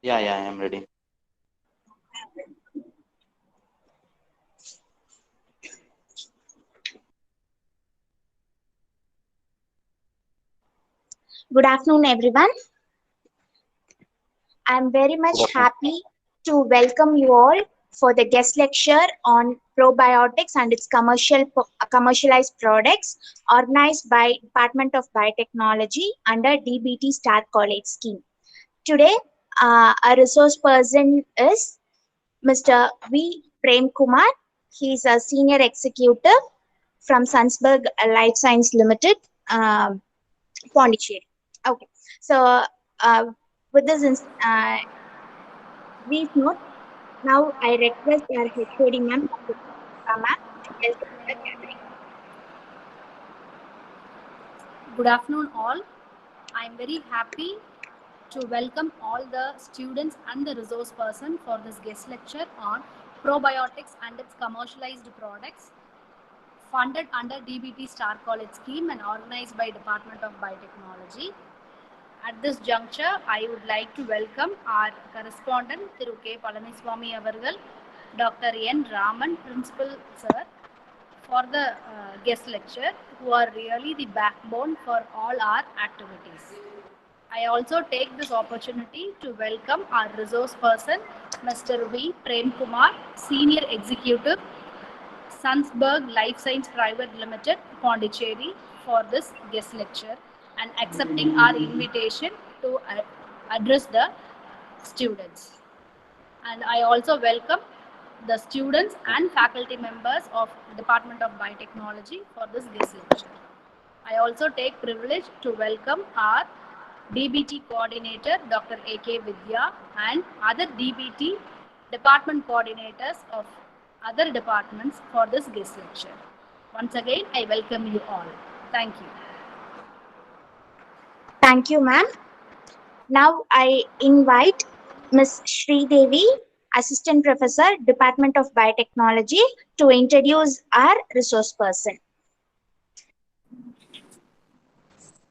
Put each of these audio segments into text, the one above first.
Yeah, yeah, I am ready. Good afternoon, everyone. I'm very Good much afternoon. happy to welcome you all for the guest lecture on probiotics and its commercialized products organized by Department of Biotechnology under DBT Star College scheme. Today, our resource person is Mr. V. Prem Kumar. He is a senior executive from Sunsberg Life Science Limited, Pondicherry. Okay, so uh, with this brief note, now I request our HOD ma'am, Dr. Deepika ma'am, to welcome the gathering. Good afternoon, all. I am very happy to welcome all the students and the resource person for this guest lecture on probiotics and its commercialized products, funded under DBT Star College scheme and organized by Department of Biotechnology. At this juncture, I would like to welcome our correspondent, Thiru K. Palaniswamy Avargal, Dr. N. Raman, Principal Sir, for the guest lecture, who are really the backbone for all our activities. I also take this opportunity to welcome our resource person, Mr. V. Prem Kumar, Senior Executive, Sunsberg Life Science Private Limited, Pondicherry, for this guest lecture and accepting our invitation to address the students. And I also welcome the students and faculty members of Department of Biotechnology for this guest lecture. I also take privilege to welcome our DBT coordinator, Dr. A.K. Vidya, and other DBT department coordinators of other departments for this guest lecture. Once again, I welcome you all. Thank you. Thank you, ma'am. Now I invite Ms. Sri Devi, Assistant Professor, Department of Biotechnology, to introduce our resource person.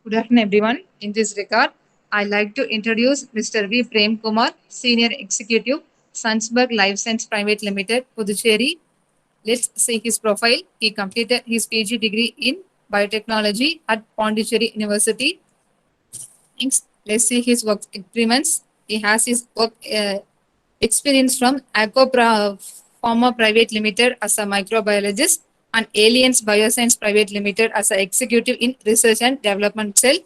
Good afternoon, everyone. In this regard, I'd like to introduce Mr. V. Prem Kumar, Senior Executive, Sunsberg Life Science Private Limited, Puducherry. Let's see his profile. He completed his PG degree in biotechnology at Pondicherry University. Next, let's see his work experiments. He has his work experience from Pharma Private Limited as a microbiologist and Aliens Bioscience Private Limited as an executive in research and development cell.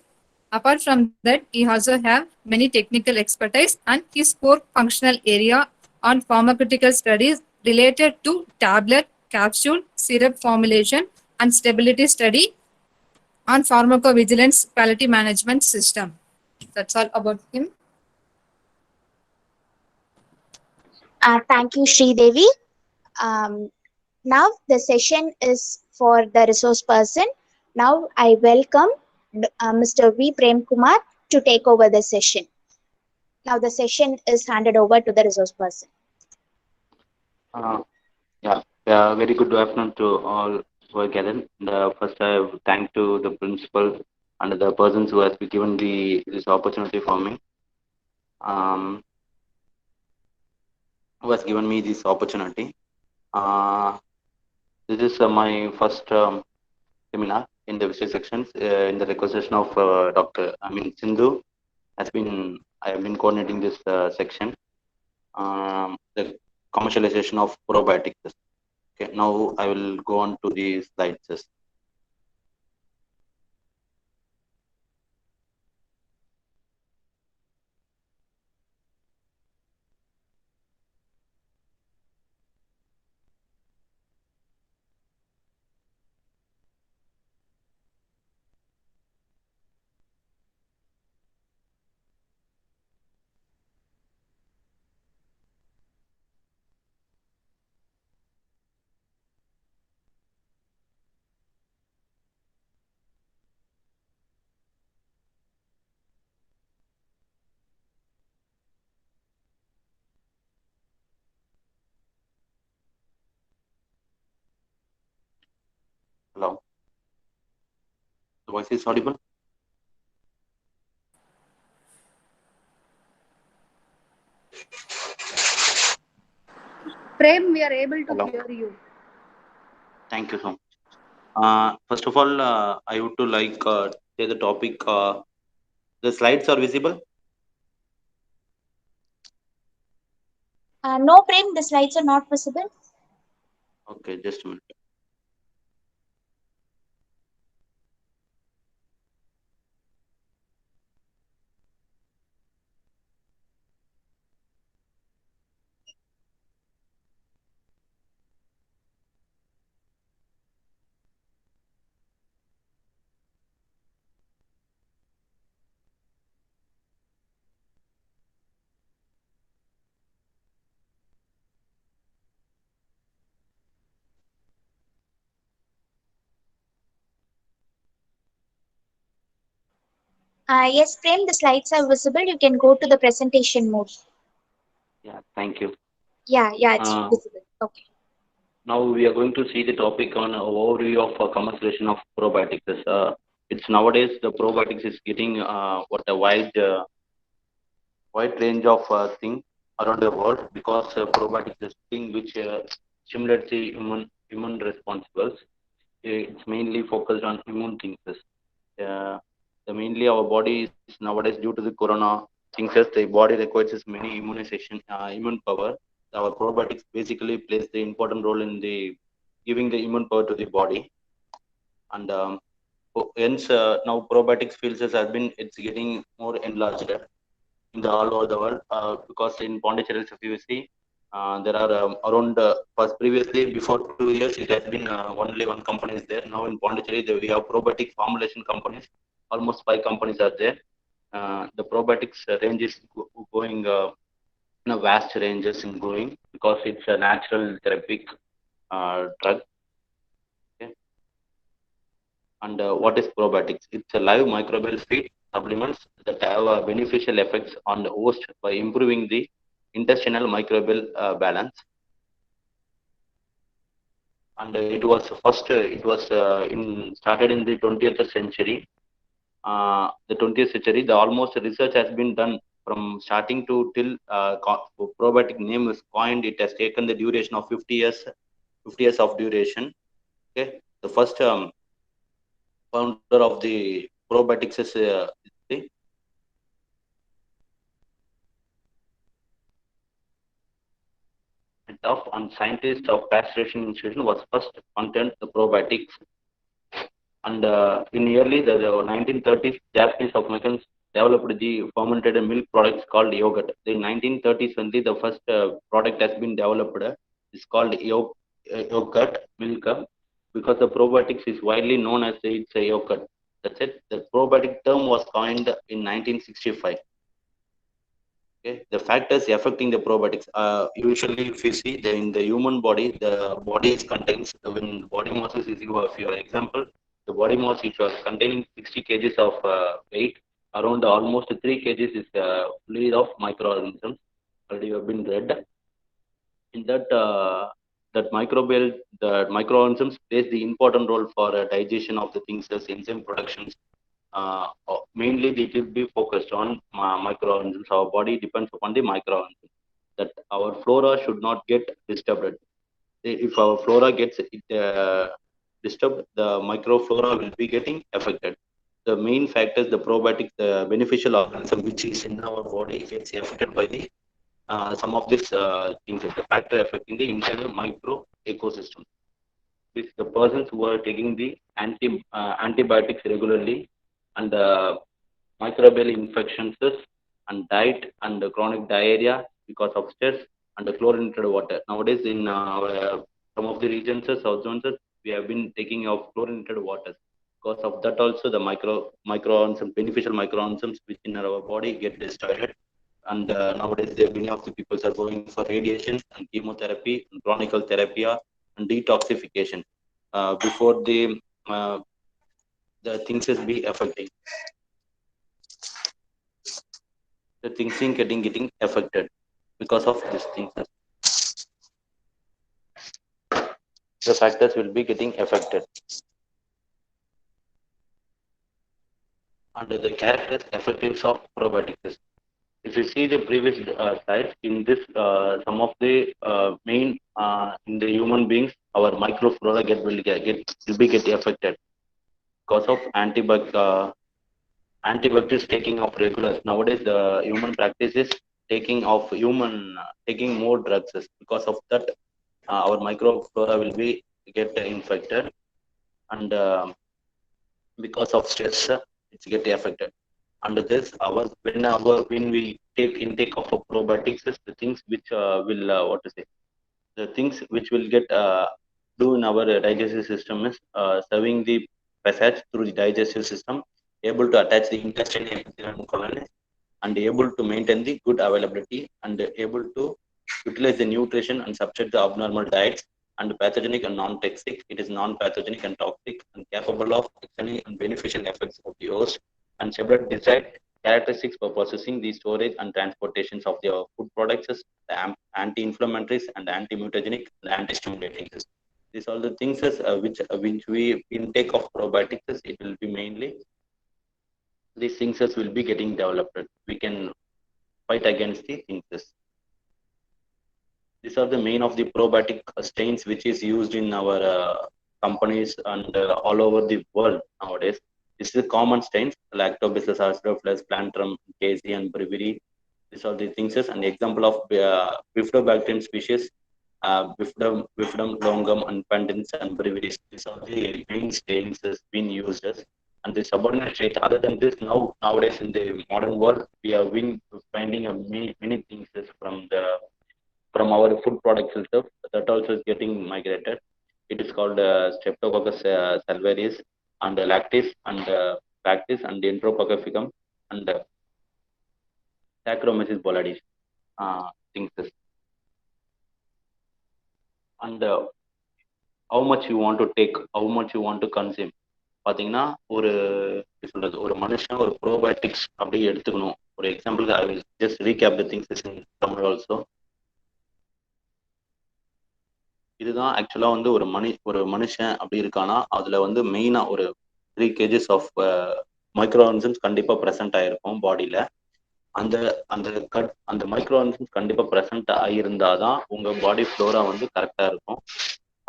Apart from that, he also have many technical expertise and his core functional area on pharmaceutical studies related to tablet, capsule, syrup formulation and stability study on pharmacovigilance quality management system. That's all about him. Thank you, Sri Devi. Um, Now the session is for the resource person. Now I welcome Mr. V. Prem Kumar to take over the session. Now the session is handed over to the resource person. Uh, yeah, very good afternoon to all who are gathered. First, I have thank to the principal and the persons who has given this opportunity for me. Um, who has given me this opportunity. Uh, this is my first seminar in the visual sections in the requisition of Sindhu has been I have been coordinating this section, the commercialization of probiotics. Okay, now I will go on to the slides. Hello, the voice is audible. Prem, we are able to Hello. hear you. Thank you so much. First of all, I would to like say the topic. The slides are visible. No, Prem, the slides are not visible. Okay, just a minute. Yes, Prem, the slides are visible. You can go to the presentation mode. Yeah, thank you. Yeah, it's Uh, visible. Okay. Now we are going to see the topic on overview of commercialization of probiotics. It's nowadays the probiotics is getting what a wide range of thing around the world because probiotics is thing which stimulates the immune responsibles. It's mainly focused on immune things. Uh, mainly our body is nowadays due to the corona things, the body requires many immunization, immune power. Our probiotics basically plays the important role in the giving the immune power to the body, and hence now probiotics fields has been it's getting more enlarged in the all over the world because in Pondicherry, if you see, there are around first previously before 2 years it has been only one company is there. Now in Pondicherry we have probiotic formulation companies. Almost 5 companies are there. The probiotics range is going in a vast ranges in growing because it's a natural therapeutic drug. Okay. And what is probiotics? It's a live microbial feed supplements that have beneficial effects on the host by improving the intestinal microbial balance. And it was first, it was started in the 20th century. The 20th century, the almost research has been done from starting to till probiotic name is coined. It has taken the duration of 50 years, 50 years of duration. Okay, the first founder of the probiotics is the of and scientist of pasteurization institution was first content the probiotics. And in early the 1930s, Japanese Americans developed the fermented milk products called yogurt. In 1930s, only the first product has been developed. It's called yogurt milk because the probiotics is widely known as it's a yogurt. That's it. The probiotic term was coined in 1965. Okay, the factors affecting the probiotics. Usually, if you see in the human body, the body is contains when body mass is for your example, the body mass which was containing 60 kgs of weight, around almost 3 kgs is fluid of microorganisms. Already have been read in that that microbial the microorganisms plays the important role for digestion of the things as enzyme productions. Mainly it will be focused on microorganisms. Our body depends upon the microorganisms. That our flora should not get disturbed. If our flora gets disturbed, the microflora will be getting affected. The main factors, the probiotics, the beneficial organism which is in our body gets affected by the some of these things, the factor affecting the internal micro ecosystem. With the persons who are taking the antibiotics regularly and microbial infections and diet and chronic diarrhea because of stress and the chlorinated water. Nowadays, in some of the regions, south zones, we have been taking of chlorinated water. Because of that, also the microorganisms, beneficial microorganisms within our body get destroyed. And nowadays, many of the people are going for radiation and chemotherapy, and chronic therapy, and detoxification before uh, the things is be affecting the things in getting affected because of these things. The factors will be getting affected under the characters effectives of probiotics. if you see the previous slides, in this, some of the main in the human beings, our microflora will be get affected because of antibiotics taking of regulars. Nowadays, the human practice is taking more drugs. Because of that, our microflora will be get infected, and because of stress, it's get affected. Under this, when we take intake of a probiotics, is the things which will what to say, the things which will get do in our digestive system is serving the passage through the digestive system, able to attach the intestine epithelium colony, and able to maintain the good availability, and able to utilize the nutrition and substitute the abnormal diets, and pathogenic and non-toxic. It is non-pathogenic and toxic and capable of external and beneficial effects of the host, and several desired characteristics for processing the storage and transportations of the food products is the anti-inflammatories and anti-mutagenic and anti-stimulating. These are the things which we intake of probiotics. It will be mainly these things will be getting developed. We can fight against the things. These are the main of the probiotic strains which is used in our companies and all over the world nowadays. This is common strains: Lactobacillus acidophilus, Plantrum, Casey, and Brewery. These are the things. An example of Bifidobacterium species, Bifidum longum, and Pendens and Breweries. These are the main strains being used as. And the subordinate traits. Other than this, nowadays in the modern world, we have been finding many things from our food products itself. That also is getting migrated. It is called Streptococcus salvarius, and lactis, and lactis, and Enterococcus ficum, and Saccharomyces boulardii. Things this. And how much you want to take, how much you want to consume. பார்த்தீங்கன்னா ஒரு எப்படி சொல்றது, ஒரு மனுஷன் ஒரு probiotics அப்படியே எடுத்துக்கணும். ஒரு எக்ஸாம்பிளுக்கு I will just recap the things in Tamil also. இதுதான் ஆக்சுவலா வந்து ஒரு மனுஷன் அப்படி இருக்கானா, அதுல வந்து மெயினா ஒரு 3 kgs ஆஃப் மைக்ரோ ஆர்கனிசம்ஸ் கண்டிப்பா ப்ரெசென்ட் ஆயிருக்கும் பாடியில. அந்த அந்த மைக்ரோ ஆர்கனிசம்ஸ் கண்டிப்பா ப்ரெசென்ட் ஆயிருந்தாதான் உங்க பாடி ஃப்ளோரா வந்து கரெக்டா இருக்கும்.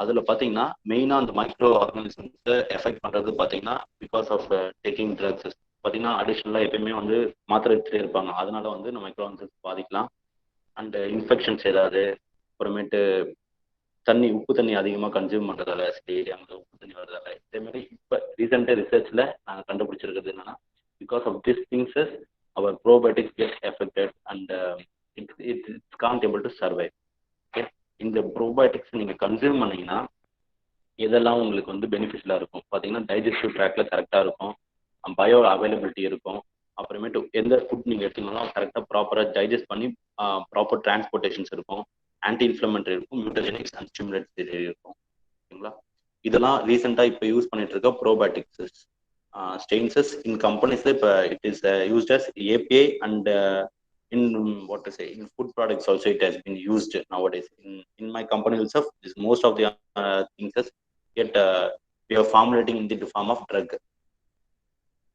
அதுல பாத்தீங்கன்னா மெயினா அந்த மைக்ரோ ஆர்கனிசம்ஸ் எஃபெக்ட் பண்றது பாத்தீங்கன்னா பிகாஸ் ஆஃப் டேக்கிங் ட்ரக்ஸ். பாத்தீங்கன்னா அடிஷனலா எப்பயுமே வந்து மாத்திரை எடுத்துட்டே இருப்பாங்க, அதனால வந்து இந்த மைக்ரோ ஆர்கனிசம்ஸ் பாதிக்கலாம். அண்ட் இன்ஃபெக்ஷன்ஸ் ஏதாவது, அப்புறமேட்டு உப்பு தண்ணி அதிகமாக கன்சியூம் பண்ணுறதால, அங்கே உப்பு தண்ணி வர்றதால, இதே மாதிரி இப்போ ரீசெண்டாக ரிசர்ச்சில் நாங்கள் கண்டுபிடிச்சிருக்கிறது என்னன்னா, because of this things our probiotics get affected and it's can't able to survive. Okay, இந்த ப்ரோபயோட்டிக்ஸ் நீங்கள் கன்சியூம் பண்ணீங்கன்னா இதெல்லாம் உங்களுக்கு வந்து பெனிஃபிஷியலாக இருக்கும். பார்த்தீங்கன்னா டைஜஸ்டிவ் ட்ராக்ல கரெக்டாக இருக்கும், பயோ அவைலபிலிட்டி இருக்கும், அப்புறமேட்டு எந்த ஃபுட் நீங்கள் எடுத்தீங்கன்னாலும் கரெக்டாக ப்ராப்பராக டைஜஸ்ட் பண்ணி ப்ராப்பர் டிரான்ஸ்போர்ட்டேஷன்ஸ் இருக்கும், ஆன்டி இன்ஃப்ளமெண்டரி இருக்கும், மியூட்டஜெனிக்ஸ் அண்ட் ஸ்டிமுலேட்டரி இருக்கும். ஓகேங்களா, இதெல்லாம் ரீசெண்டாக இப்போ யூஸ் பண்ணிட்டு இருக்க ப்ரோபயோட்டிக்ஸ் ஸ்டெயின்சஸ் இன் கம்பெனிஸ்ல இப்போ it is used as API and in what to say, in food products also it has been used nowadays. In my company itself, most of the things get we are formulating in the form of drug.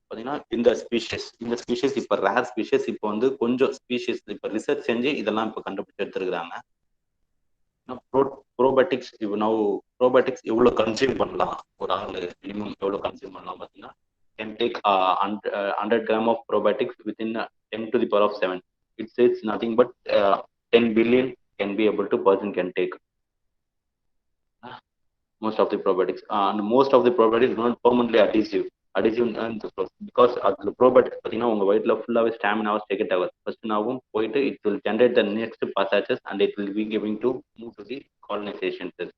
பார்த்தீங்கன்னா இந்த species இப்போ rare species, இப்போ வந்து கொஞ்சம் species இப்போ research செஞ்சு இதெல்லாம் இப்போ கண்டுபிடிச்சு எடுத்துருக்குறாங்க. ப்ரோபயோட்டிக்ஸ் இப்போ ப்ரோபயோட்டிக்ஸ் எவ்வளோ கன்சியூம் பண்ணலாம், ஒரு ஆள் மினிமம் எவ்வளோ கன்சியூம் பண்ணலாம் பார்த்தீங்கன்னா, can take 100 grams of probiotics within 10 to the power of 7. It says nothing but 10 billion can be able to person can take most of the probiotics. And most of the probiotics not permanently adhesive because the probiotics பார்த்தீங்கன்னா உங்க வயிற்றுல ஃபுல்லாவே ஸ்டாமினாவை ஸ்டேக்கெட் ஆகும். First நாவும் போயிட்டு it will generate the next passages and it will be giving to move to the colonization cells.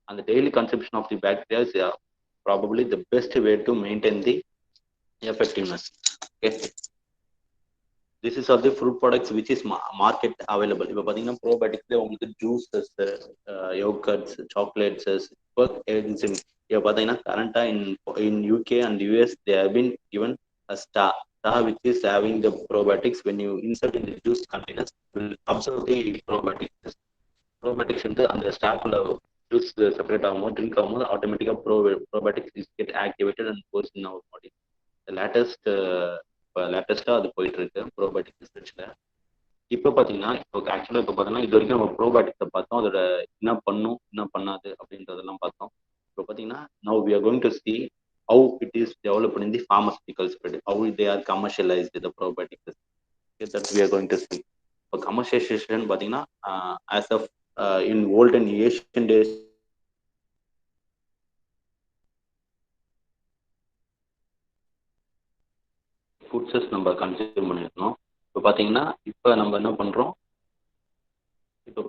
And the daily consumption of the bacteria is probably the best way to maintain the effectiveness. Okay, this is all the fruit products which is market available. இப்போ பார்த்தீங்கன்னா ப்ரோபயோட்டிக்ஸ்ல உங்களுக்கு juices, yoghurts, சாக்லேட்ஸஸ், இப்போ பார்த்தீங்கன்னா கரண்டா in UK and US they have been given a star which is having the probiotics. When you insert in the juice containers, will absorb the probiotics into அந்த ஸ்டாக்குள்ள juice separate ஆகும்போது drink ஆகும்போது ஆட்டோமேட்டிக்காக probiotics is get activated and goes in our body. The latest இப்போ லேட்டஸ்ட்டாக அது போயிட்டு இருக்கு probiotic ரிசர்ச்சில். இப்போ பார்த்தீங்கன்னா இப்போ ஆக்சுவலாக இப்போ பார்த்தீங்கன்னா இது வரைக்கும் நம்ம ப்ரோபயோட்டிக்ஸை பார்த்தோம், அதோட என்ன பண்ணும் என்ன பண்ணாது அப்படின்றதெல்லாம் பார்த்தோம். இப்போ பார்த்தீங்கன்னா now we are going to see how it is developed in the pharmaceutical spread, how they are commercialized the probiotics. That we are going to see. For commercialization, பார்த்தீங்கன்னா as of in olden Asian days, ஃபுட்ஸஸ் நம்ம consume பண்ணியிருக்கோம். இப்போ பார்த்தீங்கன்னா இப்போ நம்ம என்ன பண்ணுறோம், இப்போ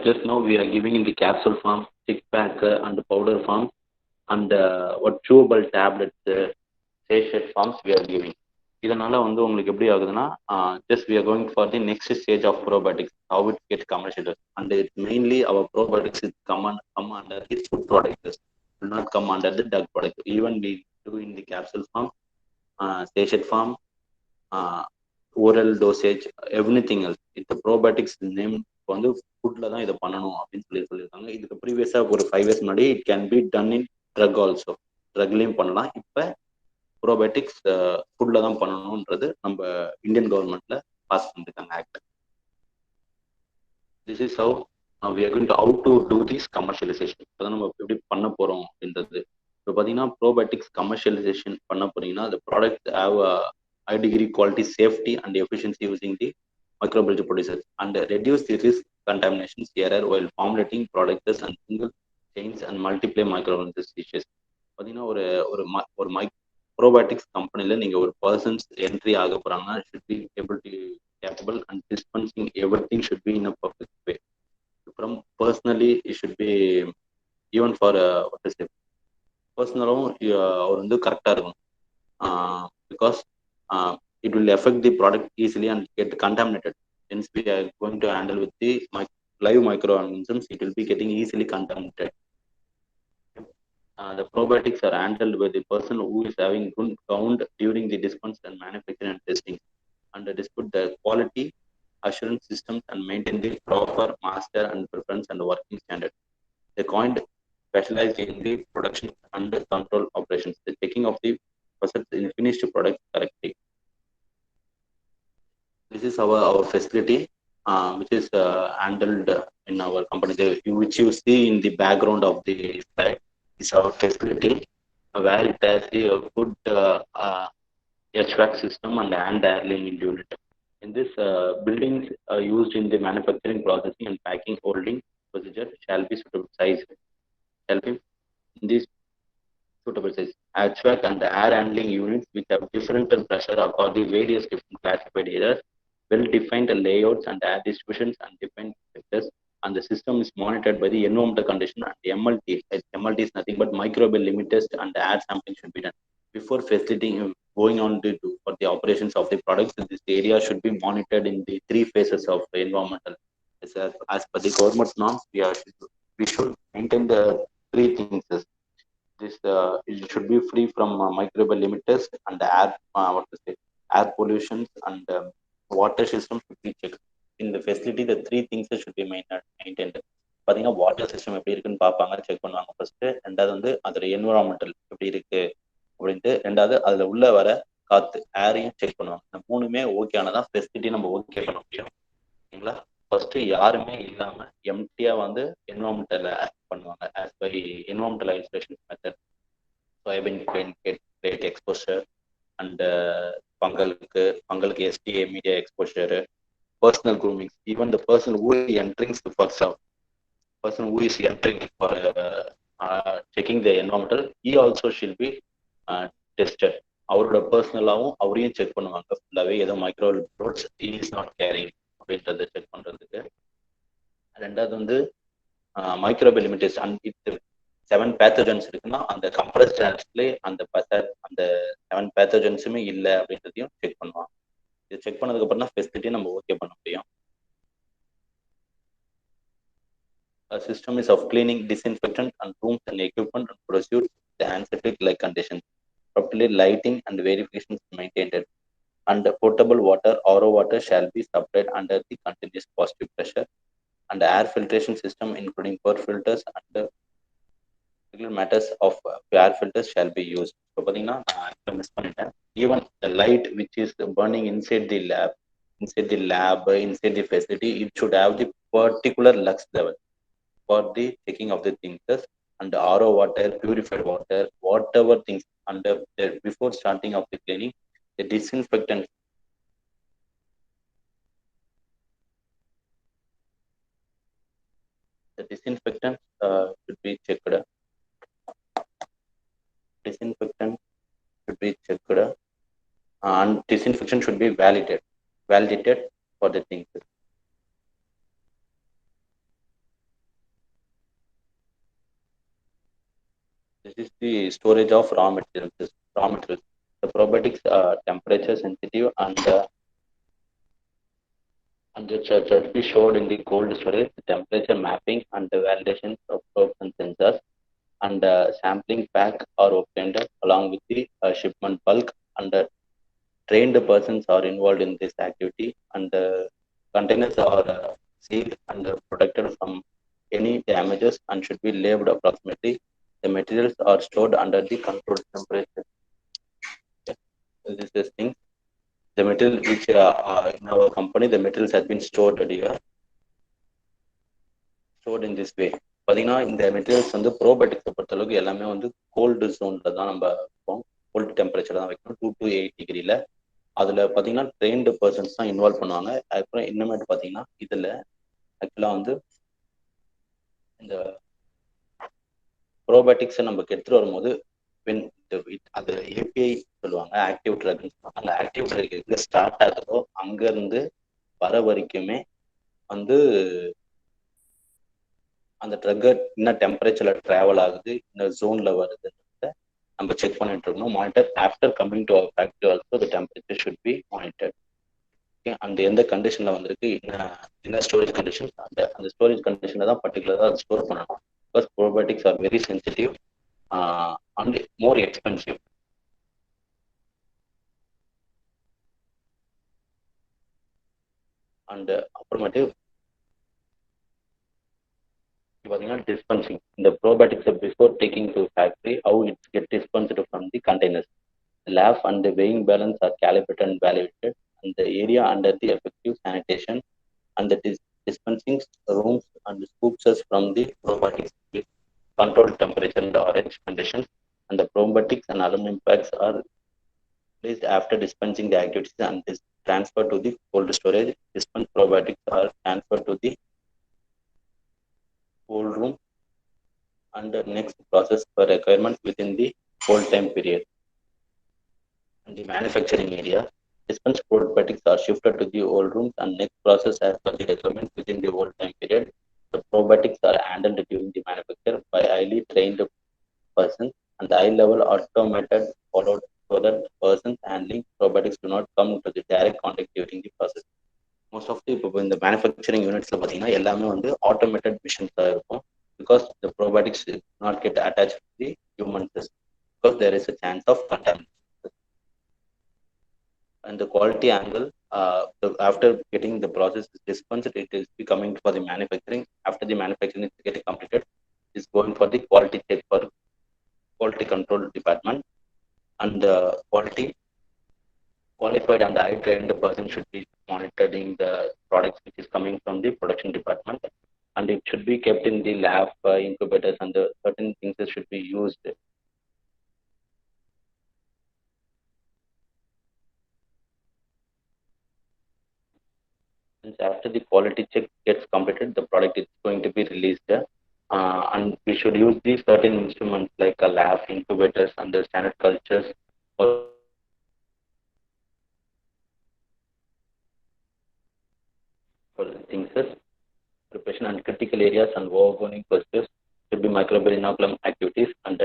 just now we are giving in the capsule form, stick pack and powder form and what chewable tablets, sachet forms we are giving. இதனால வந்து உங்களுக்கு எப்படி ஆகுதுன்னா just we are going for the next stage of probiotics, how it gets commercialized, and it mainly our probiotics is come under the food products, will not come under the drug product. Even we do in the capsule form, sachet form, oral dosage, everything else. இந்த probiotics name வந்து ஃபுட்ல தான் இதை பண்ணணும் அப்படின்னு சொல்லியிருக்காங்க. இதுக்கு ப்ரீவியஸா ஒரு 5 years முன்னாடி it can be done in drug also, ட்ரக்லையும் பண்ணலாம். இப்போ ப்ரோபயோட்டிக்ஸ் ஃபுட்ல தான் பண்ணணும்ன்றது நம்ம இந்தியன் கவர்மெண்ட்ல பாஸ் பண்ணிருக்காங்க act. This is how we are going to how to do this commercialization. இப்போதான் நம்ம எப்படி பண்ண போறோம் அப்படின்றது. இப்போ பார்த்தீங்கன்னா ப்ரோபயோட்டிக்ஸ் கமர்ஷியலைசேஷன் பண்ண போறீங்கன்னா the product have a high degree quality, safety and efficiency using the microbiology producers and reduce the risk contaminations error while formulating products and single chains and multiply microorganisms species. பார்த்தீங்கன்னா ஒரு ஒரு ஒரு probiotics கம்பெனில நீங்க ஒரு persons entry ஆக போறாங்கன்னா should be able to capable and dispensing everything should be in a perfect way. From personally it should be even for what to say, பர்சனலும் அவர் வந்து கரெக்டாக இருக்கும். Because it will affect the product easily and get contaminated. Since we are going to handle with the live microorganisms, it will be getting easily contaminated. The probiotics are handled by the person who is having good ground during the dispense and manufacturing and testing, and dispute the quality assurance systems and maintain the proper master and preference and working standard. They coined specialized in the production and control operations, the checking of the process in finished product correctly. This is our facility, which is handled in our company. Which you see in the background of the slide is our facility, where it has a good HVAC system and hand handling unit. In this buildings used in the manufacturing, processing and packing holding procedure shall be suitable size. Shall be in this suitable size. HVAC and air handling units which have different pressure according various different classified areas, well-defined layouts and air distributions and defined sectors, and the system is monitored by the environmental condition and the MLT. MLT is nothing but microbial limit test and air sampling should be done. Before facilitating going on to for the operations of the products, this area should be monitored in the 3 phases of the environmental. As per the government norms, we should maintain the 3 things. This it should be free from microbial limit test and air air pollutions and water system should be checked. In the facility, the 3 things should be maintained. பார்த்தீங்கன்னா water system எப்படி இருக்குன்னு பார்ப்பாங்க, check பண்ணுவாங்க first. ரெண்டாவது வந்து அதோட environmental எப்படி இருக்கு அப்படின்ட்டு, ரெண்டாவது அதுல உள்ள வர காத்து ஏரையும் செக் பண்ணுவாங்க. இந்த 3மே ஓகே ஆனதான் ஃபெசிலிட்டி நம்ம ஓகே பண்ண முடியும். ஓகேங்களா? ஃபர்ஸ்ட் யாருமே இல்லாம எம்டியா வந்து என்விரான்மெண்டல் பண்ணுவாங்க as by environmental isolation method. Soybean plate exposure and fungal STA media exposure, personal grooming. Even the person who is entering the first person who is entering for checking the environmental, he also should be tested. அவரோட பர்சனலாகவும் அவரையும் check பண்ணுவாங்க. ஃபுல்லாகவே ஏதோ மைக்ரோவல் ப்ரோட்ஸ் is not carrying அப்படின்றத check பண்ணுறதுக்கு. ரெண்டாவது வந்து microbial limit test. And it 7 pathogens இருக்குன்னா அந்த கம்ப்ரஸ்ட் ஆன்ஸ்லேயே அந்த 7 பேத்தோஜன்ஸுமே இல்லை அப்படின்றதையும் செக் பண்ணுவாங்க. இது செக் பண்ணதுக்கு அப்புறம் தான் ஃபெசிலிட்டி நம்ம ஓகே பண்ண முடியும். A system is of cleaning, disinfectant and rooms and equipment and procedure the antiseptic like conditions. Properly lighting and verification is maintained. And potable water, RO water shall be supplied under the continuous positive pressure. And the air filtration system including pore filters and matters of air filters shall be used. So, miss even the light which is burning inside the lab, inside the lab, inside the facility, it should have the particular lux level for the checking of the things and RO water, purified water, whatever things under before starting of the cleaning, the disinfectant. The disinfectant should be checked. Disinfectant should be checked, and disinfection should be validated for the things. This is the storage of raw materials. Raw materials. The probiotics are temperature sensitive and it should be showed in the cold storage, the temperature mapping and the validation of probes and sensors and sampling pack are obtained along with the shipment bulk and trained persons are involved in this activity and containers are sealed and protected from any damages and should be labeled approximately. The materials are stored under the controlled temperature. This is thing. The material which in our company, the materials has been stored here, stored in this way. பார்த்தீங்கன்னா இந்த materials வந்து ப்ரோபயோட்டிக்ஸை பொறுத்தளவுக்கு எல்லாமே வந்து gold ஜோனில் தான் நம்ம வைப்போம். கோல்டு டெம்பரேச்சர் தான் வைக்கணும், 2 to 8 டிகிரியில். அதில் பார்த்தீங்கன்னா ட்ரெயின்டு பர்சன்ஸ் தான் இன்வால்வ் பண்ணுவாங்க. அதுக்கப்புறம் இன்னமேட்டு பார்த்தீங்கன்னா இதில் ஆக்சுவலாக வந்து இந்த ப்ரோபயோட்டிக்ஸை நமக்கு எடுத்துகிட்டு வரும்போது அது ஏபிஐ சொல்லுவாங்க, ஆக்டிவ் ட்ரக்னு சொல்லுவாங்க. அந்த ஆக்டிவ் ட்ரக் எங்கே ஸ்டார்ட் ஆகுதோ அங்கேருந்து வர வரைக்குமே வந்து அந்த ட்ரக் என்ன டெம்பரேச்சரில் ட்ராவல் ஆகுது, இந்த ஜோனில் வருதுன்றத நம்ம செக் பண்ணிட்டு இருக்கணும். Monitor after coming to our factory also the temperature should be monitor. Okay, அந்த எந்த கண்டிஷனில் வந்திருக்கு, என்ன ஸ்டோரேஜ் கண்டிஷன், அந்த ஸ்டோரேஜ் கண்டிஷனில் தான் பர்டிகுலராக அதை ஸ்டோர் பண்ணணும். Because probiotics are very sensitive and more expensive. And அப்புறமேட்டு பார்த்தீங்கன்னா dispensing இந்த probiotics before taking to factory, how it get dispensed from the containers. The lab and the weighing balance are calibrated and validated, and the area under the effective sanitation and the dispensing rooms and scoops us from the probiotics with controlled temperature and orange conditions, and the probiotics and aluminum packs are placed after dispensing the activities and is transferred to the cold storage. Dispensed probiotics are transferred to the cold room and the next process for requirement within the cold time period. In the manufacturing area, dispensed probiotics are shifted to the old rooms and next process as per the requirement within the old time period. The probiotics are handled during the manufacture by highly trained persons and the high level automated followed so that persons handling probiotics do not come to the direct contact during the process. Most of the இப்போ இந்த manufacturing யூனிட்ஸ்ல பார்த்தீங்கன்னா எல்லாமே வந்து automated மிஷின்ஸாக இருக்கும். Because the probiotics not get attach the human system because there is a chance of contamination. And the quality angle, after getting the process dispensed, it is coming for the manufacturing. After the manufacturing is getting completed, it is going for the quality check for quality control department, and the quality qualified and high trained person should be monitoring the products which is coming from the production department, and it should be kept in the lab incubators, and the certain things that should be used. And after the quality check gets completed, the product is going to be released, and we should use these certain instruments like a lab incubators and the standard cultures for things preparation and critical areas and overburning procedures should be microbial inoculum activities, and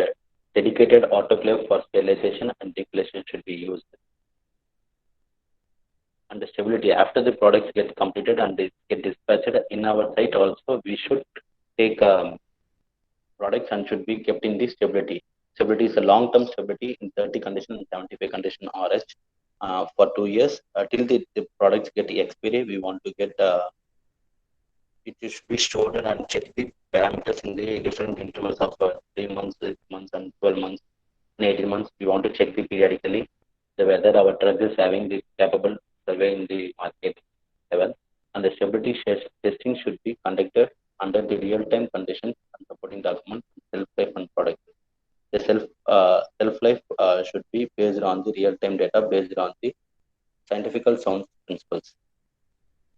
dedicated autoclave for sterilization and distillation should be used. And the stability after the products get completed and they get dispatched in our site also, we should take products and should be kept in the stability. Stability is a long-term stability in 30 condition and 75 condition RH for 2 years till the products get expiry. We want to get it should be stored and check the parameters in the different intervals of 3 months, 6 months, and 12 months, and 18 months. We want to check the periodically whether our drug is having the capable surveying the market level, and the stability testing should be conducted under the real-time conditions and supporting documents, shelf-life and product. The shelf-life should be based on the real-time data based on the scientific sound principles.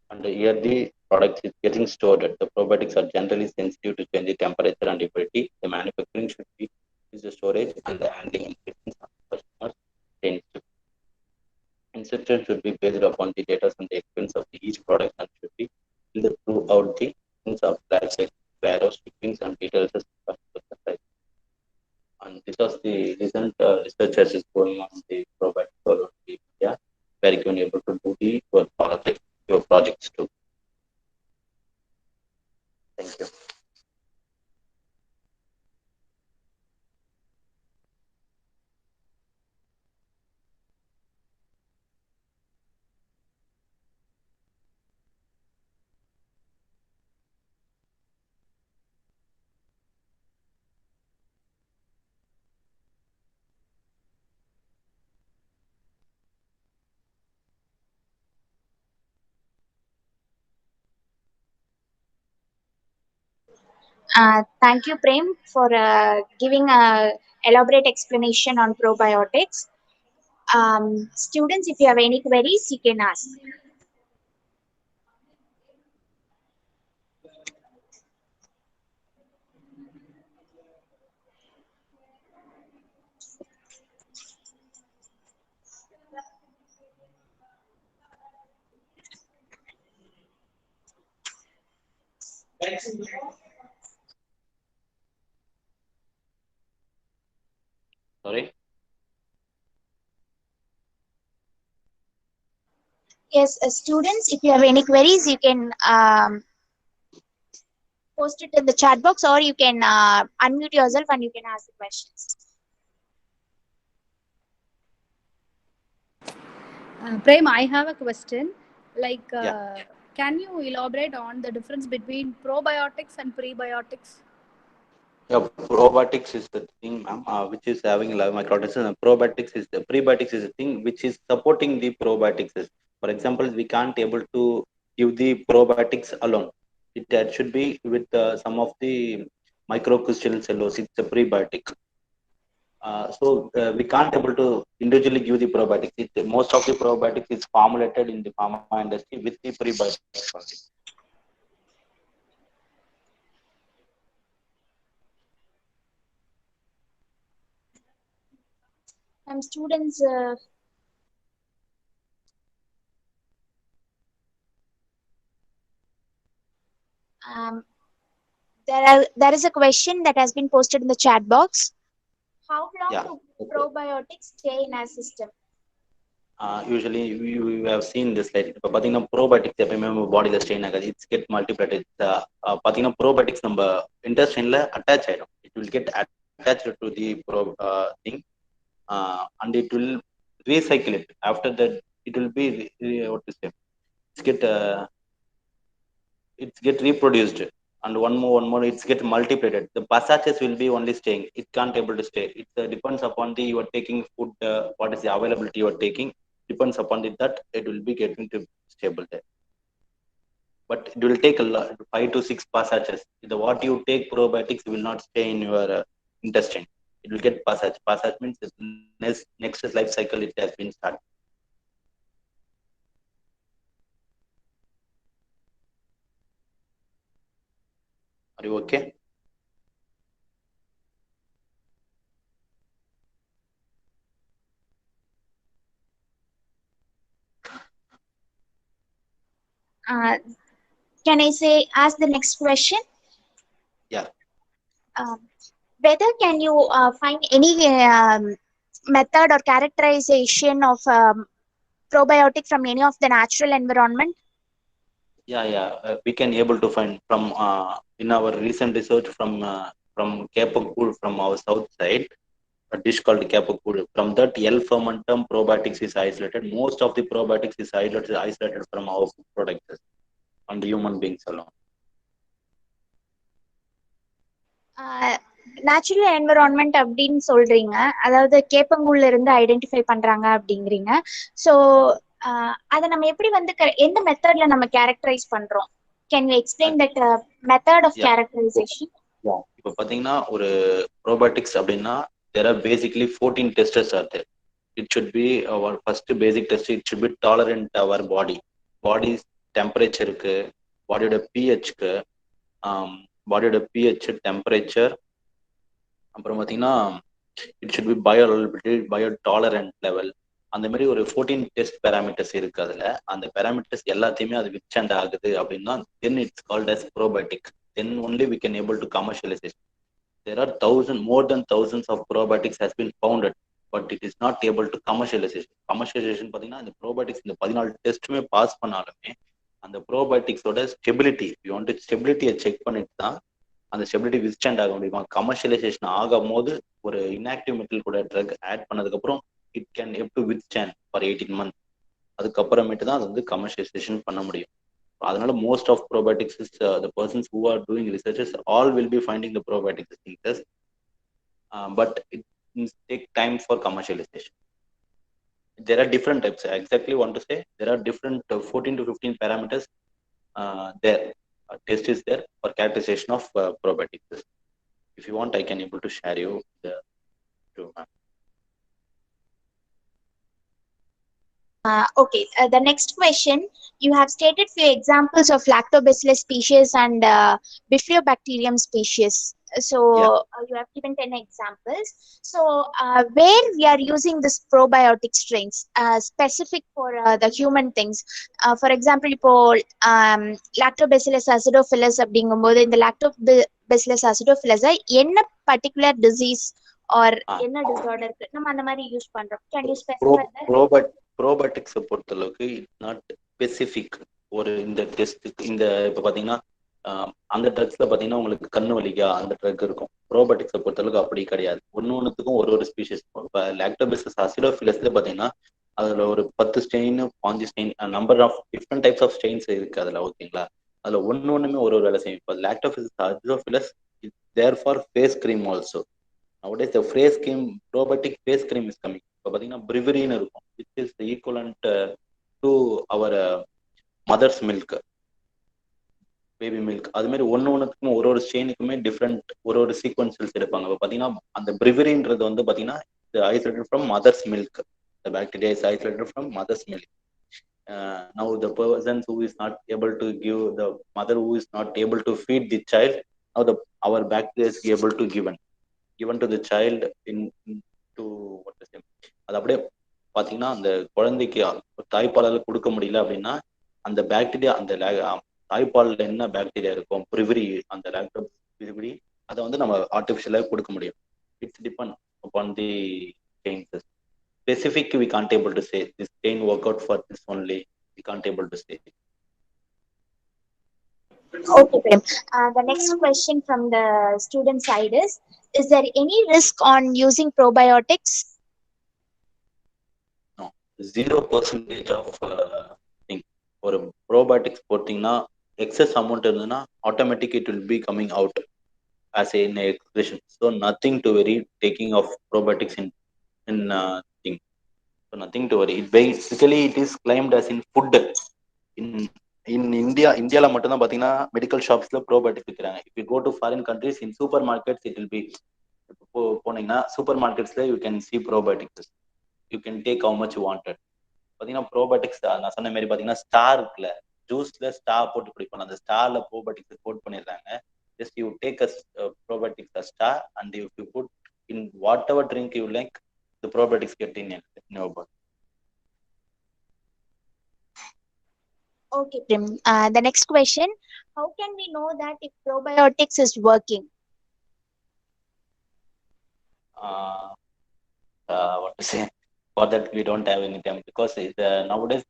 And here the product is getting stored. The probiotics are generally sensitive to change the temperature and humidity. The manufacturing should be is the storage and the handling instructions of customers. Instructions should be based upon the data and the experience of each product and should be filled throughout the things of plastic, warehouse, shippings, and details of customer size. And this was the recent research that is going on the probiotics all over the India, where you can able to do the your projects too. Thank you. Thank you, Prem, for giving a elaborate explanation on probiotics. Students, if you have any queries, you can ask. Sorry. Yes, students, if you have any queries, you can post it in the chat box, or you can unmute yourself and you can ask the questions. Prem, I have a question. Like, Yeah. can you elaborate on the difference between probiotics and prebiotics? Yeah, probiotics is the thing, ma'am, which is having live microorganisms. And probiotics is the prebiotics is the thing which is supporting the probiotics. For example, we can't able to give the probiotics alone. It should be with some of the microcrystalline cellulose. It's a prebiotic. So we can't able to individually give the probiotics. Most of the probiotics is formulated in the pharma industry with the prebiotics only. Students, there is a question that has been posted in the chat box. How long Yeah. do Okay. probiotics stay in our system? Usually we have seen this like பார்த்தீங்கன்னா probiotics எப்பயுமே நம்ம பாடியில strain ஆகாது it's get multiplied பார்த்தீங்கன்னா probiotics நம்ம இன்டெஸ்டைன்ல attach ஆயிடும் it will get attached to the thing and it will recycle it after that it will be what to say it's get reproduced and one more it's get multiplied the passages will be only staying it can't able to stay it depends upon the you are taking food what is the availability you are taking depends upon it that it will be getting to stable there but it will take a lot 5 to 6 passages the what you take probiotics will not stay in your intestine it will get passage means next life cycle it has been started. Are you okay? Can I say ask the next question? Yeah. Whether can you find any method or characterization of probiotic from any of the natural environment? Yeah. We can able to find from in our recent research from Kapakul from our south side, a dish called Kapakul. From that, L fermentum probiotics is isolated. Most of the probiotics is isolated from our food products and human beings alone. Natural environment அப்படின்னு சொல்றீங்க, அதாவது கேப்பங்கூழ்ல இருந்து identify பண்றாங்க அப்படிங்கிறீங்க. So அதை நம்ம எப்படி வந்து எந்த மெத்தட்ல நம்ம கேரக்டரைஸ் பண்றோம்? Can you explain that method of characterisation? இப்போ பாத்தீங்கன்னா ஒரு ரோபோட்டிக்ஸ் அப்படின்னா there are basically 14 testers are there. It should be our first basic test. It should be tolerant our body's temperature க்கு, பாடியோட pH க்கு, பாடியோட pH temperature, அப்புறம் பாத்தீங்கன்னா it should be biotolerant level. அந்த மாதிரி ஒரு 14 டெஸ்ட் பேராமீட்டர்ஸ் இருக்கு. அதுல அந்த பேராமீட்டர்ஸ் எல்லாத்தையுமே அது விச் ஆகுது அப்படின்னா then it's called as probiotic. Then only we can able to commercialize. There are more than thousands of probiotics has been founded, but it is not able to commercialization. Commercialization பாத்தீங்கன்னா இந்த probiotics இந்த 14 டெஸ்ட்டுமே pass பண்ணாலுமே அந்த probioticsோட stability, you want ஸ்டெபிலிட்டியை check பண்ணிட்டு தான் அந்த stability withstand ஆக முடியுமா. கமர்ஷியலைசேஷன் ஆகும் போது ஒரு இன்ஆக்டிவ் மெட்டீரியல் கூட ட்ரக் ஆட் பண்ணதுக்கு அப்புறம் இட் கேன் எப் டு வித்ஸ்டாண்ட் ஃபார் 18 months. அதுக்கப்புறமேட்டு தான் அது வந்து கமர்ஷியலைசேஷன் பண்ண முடியும். அதனால most of probiotics is the persons who are doing researches all will be finding the probiotics thinkers, but it take time for commercialization. There are different types. I exactly want to say there are different 14 to 15 parameters there. Test is there for characterization of probiotics. If you want, I can able to share you the two. Okay, the next question, you have stated few examples of lactobacillus species and bifidobacterium species. So you have given 10 examples. So where we are using this probiotic strains specific for the human things, for example ipo lactobacillus acidophilus அப்படிங்கும்போது இந்த lactobacillus acidophilus என்ன particular disease or என்ன disorder நம்ம அந்த மாதிரி use பண்றோம்? Can you specify that? ப்ரோபயோட்டிக்ஸை பொறுத்தளவுக்கு it's not specific. ஒரு இந்த டெஸ்ட் இந்த இப்போ பார்த்தீங்கன்னா அந்த ட்ரக்ஸ்ல பார்த்தீங்கன்னா உங்களுக்கு கண்ணு வலிக்கா அந்த ட்ரக் இருக்கும். ப்ரோபயோட்டிக்ஸை பொறுத்தளவுக்கு அப்படி கிடையாது. ஒன்றுத்துக்கும் ஒரு ஸ்பீஷிஸ். இப்போ லாக்டோபேசிலஸ் அசிடோஃபிலஸ்ல பார்த்தீங்கன்னா அதில் ஒரு 10 strain 5 strain number of different types of strains இருக்கு அதில். ஓகேங்களா, அதில் ஒன்றுமே ஒரு வேலை செய்யும். இப்போ lactobacillus acidophilus is there for face cream also. nowadays the face cream, probiotic face cream is coming. இப்போ பார்த்தீங்கன்னா பிரிவரின்னு இருக்கும், which is equivalent to our mother's milk, baby milk. அது மாதிரி ஒன்றுத்துக்கும் ஒரு ஸ்டெயினுக்குமே டிஃப்ரெண்ட் ஒரு சீக்வன்சல்ஸ் எடுப்பாங்க. இப்போ பார்த்தீங்கன்னா அந்த பிரிவரின்றது வந்து பார்த்தீங்கன்னா isolated from mothers milk. The bacteria is isolated from mother's milk. Now the person who is not able to give, the mother who is not able to feed the child, now our bacteria is able to given to the child into what to say. அது அப்படியே பார்த்தீங்கன்னா அந்த குழந்தைக்கு தாய்ப்பாலால கொடுக்க முடியல அப்படின்னா அந்த bacteria அந்த தாய்ப்பாலில் என்ன பாக்டீரியா இருக்கும், பிரிவரி, அந்த லாக்டோ பிரிவரி, அதை வந்து நம்ம ஆர்டிஃபிஷியலாக கொடுக்க முடியும். It's depend upon the changes. Specific we can't able to say this pain work out for this only, we can't able to say. Okay, Prem. The next question from the student side is there any risk on using probiotics? No, 0% of thing. ஒரு probiotics போட்டீங்கன்னா excess amount இருந்ததுன்னா automatic it will be coming out as an excretion. So nothing to worry taking of probiotics in thing. So nothing to worry. It basically it is claimed as in food. In இந்தியால மட்டும் தான் பாத்தீங்கன்னா medical ஷாப்ஸ்ல probiotic விற்கிறாங்க. If you go to foreign countries in supermarkets it will be, போனீங்கன்னா super மார்க்கெட்ஸ்ல you can see probiotics. You can take how much you wanted. பாத்தீங்கன்னா probiotics நான் சொன்ன மாதிரி பாத்தீங்கன்னா ஸ்டார் இருக்குல்ல, ஜூஸ்ல ஸ்டார் போட்டு குடிப்பாங்க, அந்த ஸ்டார்ல ப்ரோபயோட்டிக்ஸ் கோட் பண்ணிடுறாங்க. Just you take a probiotics a star and if you put in whatever drink you like, the probiotics get in your body. Okay, Prim. The next question, how can we know that if probiotics is working? What to say? For that we don't have any time because nowadays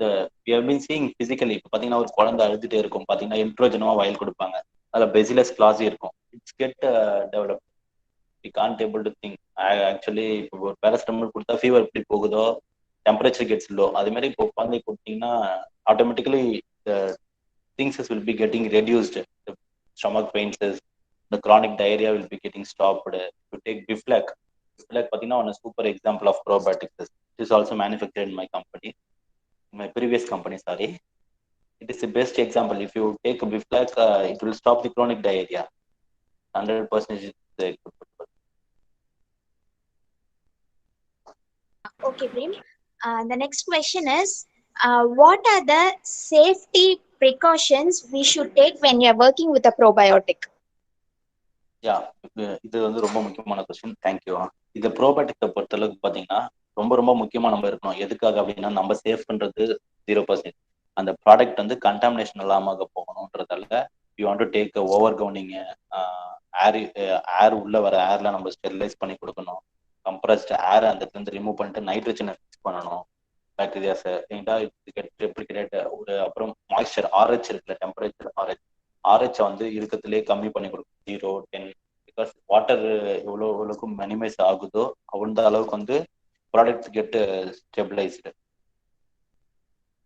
we have been seeing physically. இப்போ பார்த்தீங்கன்னா ஒரு குழந்தை அழுதுட்டே இருக்கும், பார்த்தீங்கன்னா என்ட்ரோஜனமா வயல் கொடுப்பாங்க, அதில் பெசிலஸ் கிளாஸி இருக்கும். It's get develop. we can't able to think. Actually இப்போ ஒரு பேராசிட்டமால் கொடுத்தா ஃபீவர் எப்படி போகுதோ, டெம்பரேச்சர் கெட்ஸ் லோ, அது மாதிரி இப்போ குழந்தை கொடுத்தீங்கன்னா automatically the things will be getting reduced. The stomach pains, the chronic diarrhea will be getting stopped. To take Biflac பார்த்தீங்கன்னா on a super example of probiotics. It is also manufactured in my company. my previous company, sorry. It is the best example. If you take a Biflac, it will stop the chronic diarrhea. 100% is good. Okay, Prem. The next question is, what are the safety precautions we should take when you're working with a probiotic? யா இது வந்து ரொம்ப முக்கியமான question. Thank you. இந்த ப்ரோபயோட்டிக்கை பொறுத்த அளவுக்கு பாத்தீங்கன்னா ரொம்ப ரொம்ப முக்கியமா நம்ம இருக்கணும். எதுக்காக அப்படின்னா நம்ம சேஃப் பண்றது 0%. அந்த ப்ராடக்ட் வந்து கண்டாமினேஷன் இல்லாம போகணுன்றதால you want to take over gowning, air உள்ள வர ஏர்ல நம்ம ஸ்டெரிலைஸ் பண்ணி கொடுக்கணும். கம்ப்ரஸ்ட் ஏர் அந்த இடத்துல இருந்து ரிமூவ் பண்ணிட்டு நைட்ரஜனை ஃபிக்ஸ் பண்ணணும். பாக்டீரியாஸ் ரெப்ளிகேட் ஒரு அப்புறம் மாய்ஸ்சர் ஆர்ஹெச் இருக்குல்ல, டெம்பரேச்சர் ஆர்ஹெச் வந்து இருக்கத்திலே கம்மி பண்ணி கொடுக்கும் 0, 10. பிகாஸ் வாட்டர் எவ்வளோக்கு மினிமைஸ் ஆகுதோ அந்த அளவுக்கு வந்து ப்ராடக்ட் கெட் ஸ்டெபிளைஸ்டு,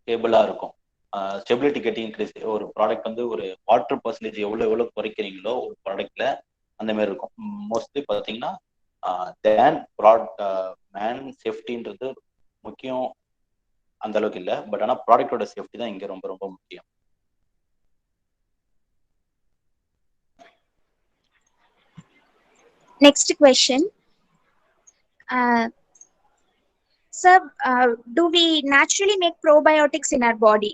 ஸ்டேபிளா இருக்கும். Stability getting increase. ஒரு ப்ராடக்ட் வந்து ஒரு வாட்டர் பர்சன்டேஜ் எவ்வளோ குறைக்கிறீங்களோ ஒரு ப்ராடக்ட்ல அந்த மாதிரி இருக்கும். மோஸ்ட்லி பார்த்தீங்கன்னா மேன் சேஃப்டின்றது முக்கியம் அந்த அளவுக்கு இல்லை, பட் ஆனால் ப்ராடக்டோட சேஃப்டி தான் இங்கே ரொம்ப ரொம்ப முக்கியம். Next question. Sir, do we naturally make probiotics in our body?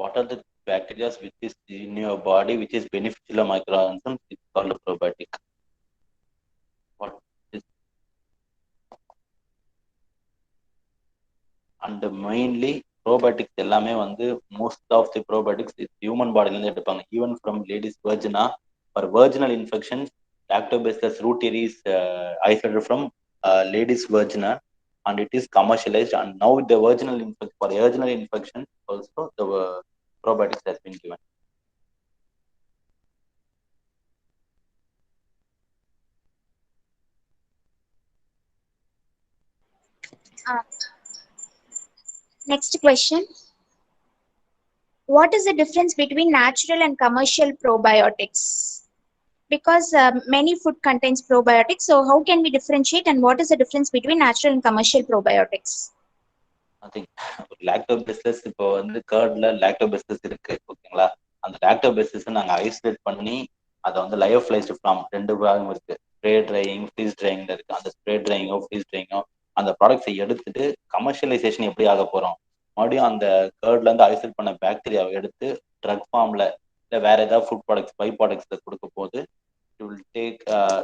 What are the bacteria which is in your body which is beneficial to microorganisms? It's called a probiotic. What is, and mainly probiotics எல்லாமே வந்து most of the probiotics is human body இருந்து எடுப்பாங்க. Even from ladies virgina or virginal infections, lactobacillus reuteri is isolated from ladies virgina and it is commercialized. And now the virginal infection, for virginal infection also the probiotics has been given. Next question. What is the difference between natural and commercial probiotics? Because many food contains probiotics, so how can we differentiate, and what is the difference between natural and commercial probiotics? I think lactobacillus இப்போ வந்து கர்ட்ல lactobacillus இருக்கு, ஓகேங்களா. அந்த lactobacillus நாங்கள் isolate பண்ணி அதை வந்து லயோஃபிலைஸ்டு form 2 பாகம் இருக்கு. ஸ்ப்ரே ட்ரையிங், ஃப்ரீஸ் ட்ரையிங்ல இருக்கு. அந்த ஸ்ப்ரே ட்ரையிங்கோ ஃப்ரீஸ் ட்ரையிங்கோ அந்த ப்ராடக்ட்ஸை எடுத்துட்டு கமர்ஷியலைசேஷன் எப்படி ஆக போறோம், மறுபடியும் அந்த கர்ட்ல இருந்து ஐசோலேட் பண்ண பாக்டீரியாவை எடுத்து ட்ரக் ஃபார்ம்ல இல்லை வேற ஏதாவது ஃபுட் ப்ராடக்ட்ஸ் பை ப்ராடக்ட்ஸ்ல கொடுக்க போது it will take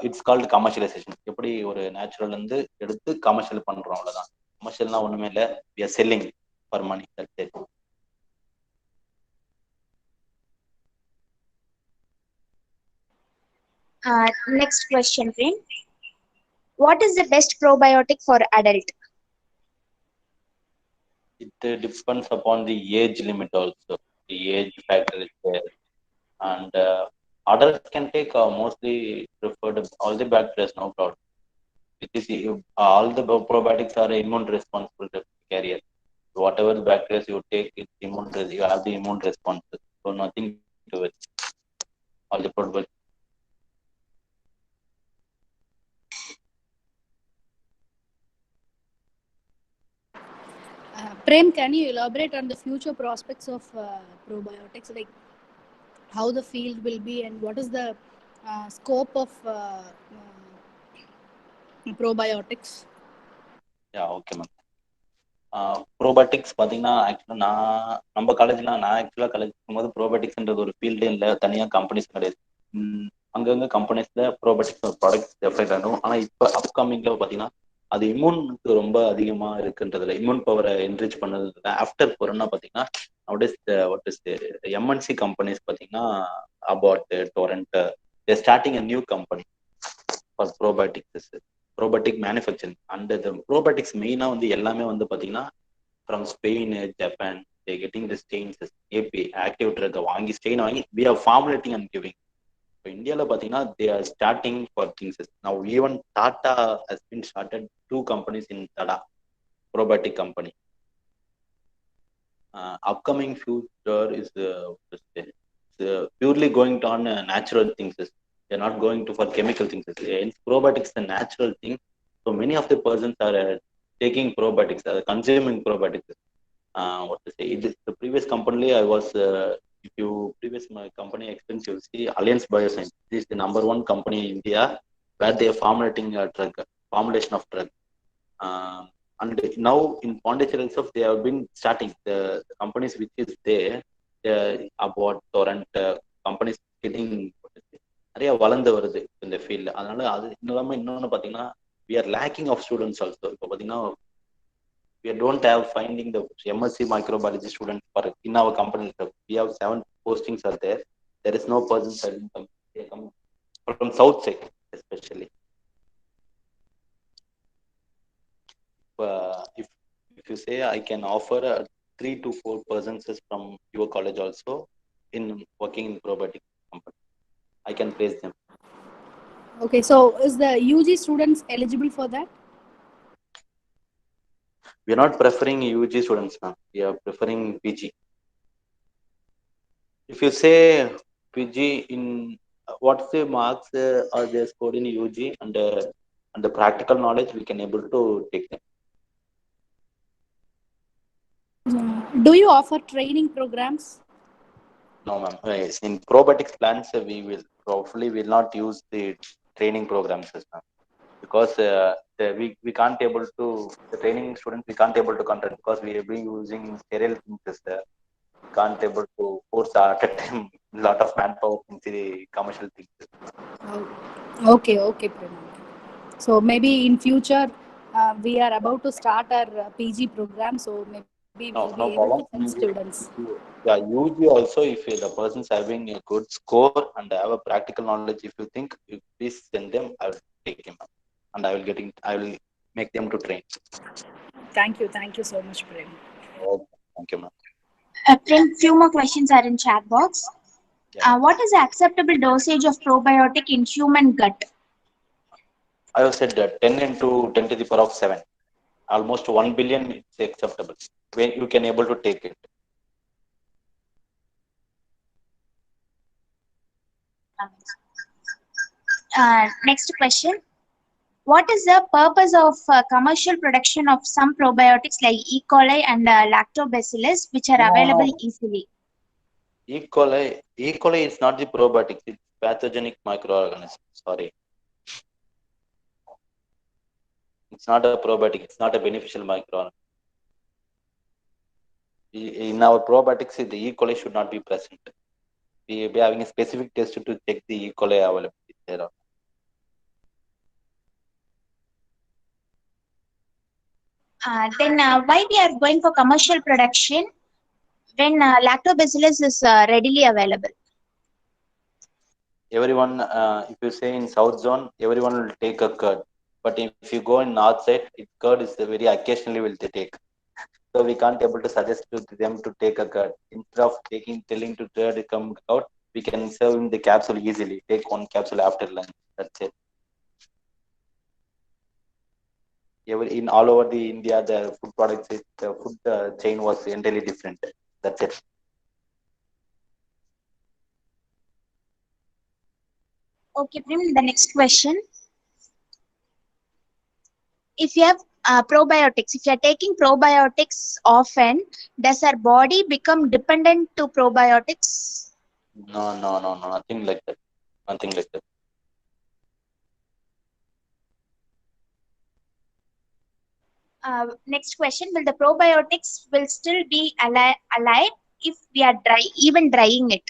it's called commercialisation. எப்படி ஒரு நேச்சுரல் இருந்து எடுத்து கமர்ஷியல் பண்றோம், அவ்வளவுதான். கமர்ஷியல்னா ஒண்ணுமே இல்லை, we are selling for money, that's it. Next question, Prem. What is the best probiotic for adult? It depends upon the age limit also. The age factor is there. And adults can take mostly preferred all the bacteria, no problem. Because all the probiotics are immune responsible carrier. Whatever bacteria you take, it's immune, you have the immune response. So nothing to it. All the probiotics. Prem, can you elaborate on the future prospects of probiotics, like how the field will be and what is the scope of probiotics? Yeah, okay, ma'am. Probiotics பார்த்தீங்கன்னா ஆக்சுவலாக நம்ம காலேஜ்லாம் நான் ஆக்சுவலாக college போகும்போது ப்ரோபயோட்டிக்ஸ்ன்றது ஒரு ஃபீல்டே இல்லை, தனியாக கம்பெனிஸ் கிடையாது. அங்கங்கே கம்பெனிஸில் ப்ரோபயோட்டிக்ஸ் ப்ராடக்ட்ஸ் டெவலப் ஆகும். ஆனால் இப்போ அப்கமிங்கில் பார்த்தீங்கன்னா அது இம்யூனுக்கு ரொம்ப அதிகமாக இருக்குன்றதுல, இம்யூன் பவரை என்ரிச் பண்ணதுல ஆஃப்டர் கொரோனா பார்த்தீங்கன்னா வாட் இஸ் எம்என்சி கம்பெனிஸ் பார்த்தீங்கன்னா Abbott Torrent starting a new company for probiotic manufacturing. And இந்த ப்ரோபயோட்டிக்ஸ் மெயினாக வந்து எல்லாமே வந்து பார்த்தீங்கன்னா from Spain, Japan, they getting the strains AP active drug வாங்கி ஸ்டெயின் வாங்கி we are formulating and giving. இப்போ இந்தியாவில் பார்த்தீங்கன்னா they are starting for things. Now even Tata has been started 2 companies in Tada probiotic company. Upcoming future is purely going to on natural things. They're not going to for chemical things. Probiotics is a natural thing. So many of the persons are taking probiotics, consuming probiotics. What to say? The previous company I was, if you previous my company experience, you see Alliance Bioscience. This is the number one company in India where they are formulating a drug, formulation of drug. And now in Pondicherry itself, they have been starting the companies which is there, about Torrent companies getting நிறைய வளர்ந்து வருது இந்த field. அதனால அது இல்லாமல் இன்னொன்று பார்த்தீங்கன்னா, we are lacking of students also. இப்போ பார்த்தீங்கன்னா, we don't have finding the MSc microbiology students for in our company. We have 7 postings are there. There is no person from south side especially. If you say I can offer 3 to 4 persons from your college also in working in probiotic company, I can place them. Okay, so is the UG students eligible for that? We are not preferring UG students now. We are preferring PG. If you say PG in what's the marks are they scored in UG and the practical knowledge, we can able to take them. Do you offer training programs? No, ma'am. In probiotics plants, we will probably will not use the training programs, ma'am, because we can't able to the training students we can't able to conduct because we have been using sterile things. We can't able to force at a time lot of manpower into the commercial things. Okay, Prem. So maybe in future we are about to start our PG program, so maybe we will be able to find students. Yeah, UG also, if the person's having a good score and have a practical knowledge, if you think, you please send them, I will take him up and I will make them to train. Thank you so much, Prem. Oh, thank you, ma'am. Prem, few more questions are in chat box. Yeah. What is the acceptable dosage of probiotic in human gut? I have said that 10 into 10 to the power of 7, almost 1 billion is acceptable when you can able to take it. Next question. What is the purpose of commercial production of some probiotics like E. coli and lactobacillus, which are available easily? E. coli is not the probiotics, it's pathogenic microorganism. Sorry. It's not a probiotic, it's not a beneficial microorganism. In our probiotics, the E. coli should not be present. We will be having a specific test to check the E. coli availability there. Then why we are going for commercial production when lactobacillus is readily available? Everyone, if you say in south zone, everyone will take a curd. But if you go in north side, curd is very occasionally will they take. So we can't able to suggest to them to take a curd. Instead of telling to curd come out, we can serve him the capsule easily. Take one capsule after lunch. That's it. In all over the India, the food products, the food chain was entirely different. That's it. Okay, Prim, the next question. If you have probiotics, if you are taking probiotics often, does our body become dependent to probiotics? No, nothing like that. Nothing like that. Next question. Will the probiotics will still be alive if we are even drying it?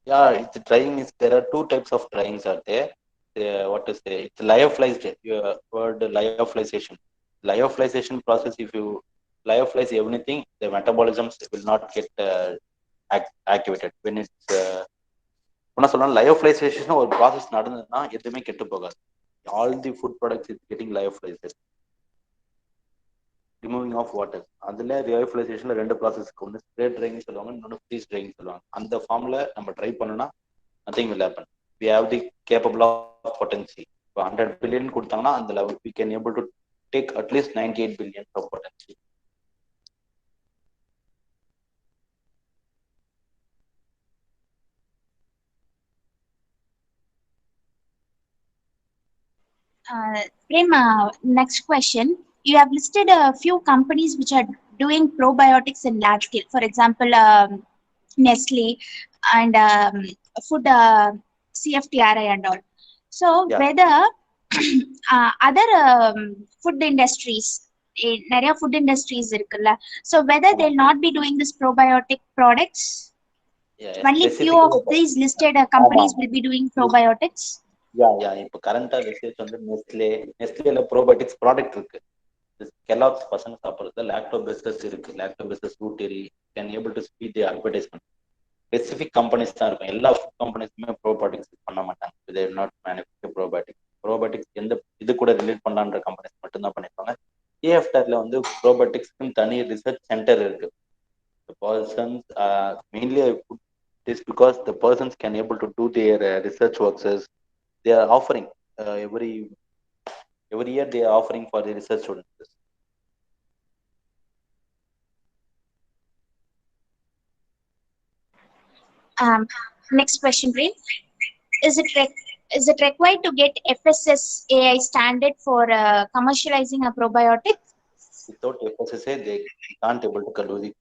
Yeah, it's drying. There are two types of dryings are there. What to say? It's lyophilized. Your word lyophilization. Lyophilization process. If you lyophilize everything, the metabolisms will not get activated. When it's என்ன சொல்லலாம், lyophilization ஒரு process நடந்ததுன்னா எதுவுமே கெட்டு போகாது. All the food products is getting lyophilized. Removing of water. அதுல ரியோஃபிலைசேஷன்ல 2 process இருக்கு. ஒன்று ஸ்ப்ரே ட்ரைங் சொல்லுவாங்க, இன்னொன்று ஃப்ரீஸ் ட்ரைங் சொல்லுவாங்க. அந்த ஃபார்ம்ல நம்ம ட்ரை பண்ணோம்னா nothing will happen. We have the capable of potency. இப்போ 100 பில்லியன் கொடுத்தாங்கன்னா அந்த level we can able to take at least 98 billion of potency. Prem, next question. you have listed a few companies which are doing probiotics in large scale. For example, Nestle and food CFTRI and all. So Yeah. whether other food industries, நிறைய food industries இருக்குல்ல, so whether they'll not be doing this probiotic products. Yeah, Only few of specifically these listed ஆமா companies will be doing probiotics. இப்போ கரண்டா research வந்து நெஸ்லேல probiotics product இருக்கு. Kellogg's பசங்க சாப்பிடுறது லாக்டோபெசஸ் இருக்கு. Lactobacillus rotary can able to speed the advertisement. Specific companies தான் இருக்கும். எல்லா ஃபுட் கம்பெனிஸுமே ப்ரோபயோட்டிக்ஸ் பண்ண மாட்டாங்க. They will not manufacture probiotics. Probiotics எந்த இது கூட ரிலேட் பண்ணலான்ற கம்பெனிஸ் மட்டும்தான் பண்ணிருப்பாங்க. ஏஎஃப்டார்ல வந்து ப்ரோபயோட்டிக்ஸ்க்கு தனி ரிசர்ச் சென்டர் இருக்கு. The persons mainly I put this because the persons can able to do their research works as they are offering every year they are offering for the research students. Next question, Prem. Is it required to get FSSAI standard for commercializing a probiotic? Without FSSAI, they can't able to do the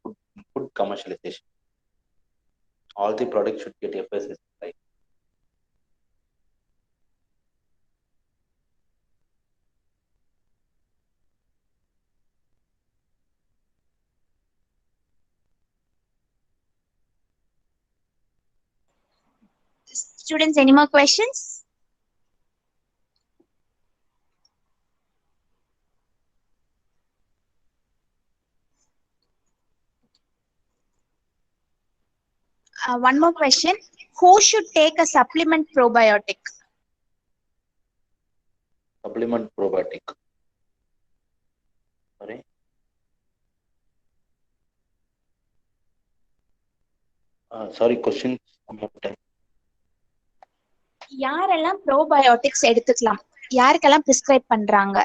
food commercialization. All the products should get FSSAI. Right? Students, any more questions? One more question. Who should take a supplement probiotic? Supplement probiotic. Sorry. Sorry, question. யாரெல்லாம் probiotics எடுத்துக்கலாம்? யாருக்கெல்லாம் prescribe பண்றாங்க?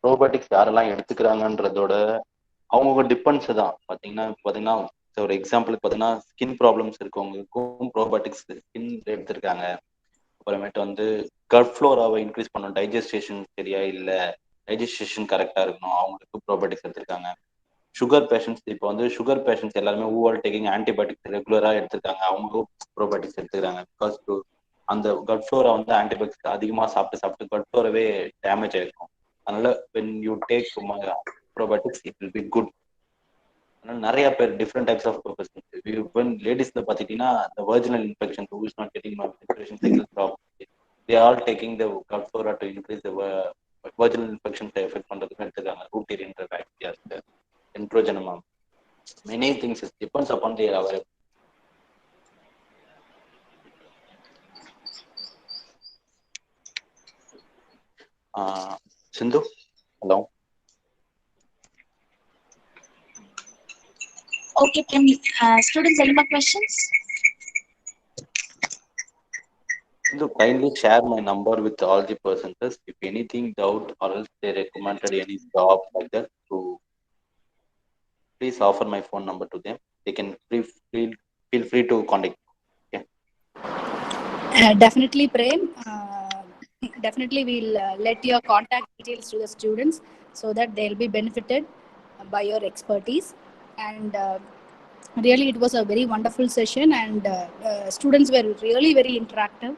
Probiotics யாரெல்லாம் எடுத்துக்கிறாங்கன்றதோட அவங்க depends தான். பாத்தீங்கன்னா ஒரு எக்ஸாம்பிளுக்கு பார்த்தீங்கன்னா ஸ்கின் ப்ராப்ளம்ஸ் இருக்கவங்களுக்கும் ப்ரோபயோட்டிக்ஸ் ஸ்கின் எடுத்திருக்காங்க. அப்புறமேட்டு வந்து கட் ஃப்ளோராவை இன்க்ரீஸ் பண்ணணும், டைஜஸ்டேஷன் சரியா இல்லை, டைஜஸ்டேஷன் கரெக்டாக இருக்கணும், அவங்களுக்கு ப்ரோபயோட்டிக்ஸ் எடுத்திருக்காங்க. சுகர் பேஷண்ட்ஸ் இப்போ வந்து சுகர் பேஷண்ட்ஸ் எல்லாருமே ஊஆல் டேக்கிங் ஆன்டிபயோட்டிக்ஸ் ரெகுலராக எடுத்திருக்காங்க, அவங்களும் ப்ரோபயோட்டிக்ஸ் எடுத்துக்கிறாங்க. பிகாஸ் அந்த கட் ஃப்ளோரா வந்து ஆன்டிபயோட்டிக்ஸ் அதிகமாக சாப்பிட்டு கட் ஃப்ளோராவே டேமேஜ் ஆயிருக்கும். அதனால when you take probiotics it will be good. நிறைய பேர் டிஃப்ரெண்ட் டைப்ஸ் ஆஃப் லேடிஸ்ல பாத்தீங்கன்னா the vaginal infection who is not getting menstruation cycle problem, they are taking the Calfora to increase the vaginal infection effect பண்றதுக்கு எடுத்துக்காங்க. ரூட்டீரியன்ற bacterias, என்ட்ரோஜனமம், many things it depends upon their availability. Sindhu, hello. Okay, students, any more questions? Sindhu, kindly share my number with all the persons. If anything doubt or else they recommended any job like that, to please offer my phone number to them. They can feel free to contact. Okay. Definitely, Prem. Definitely, we'll let your contact details to the students so that they'll be benefited by your expertise. And really, it was a very wonderful session, and students were really very interactive.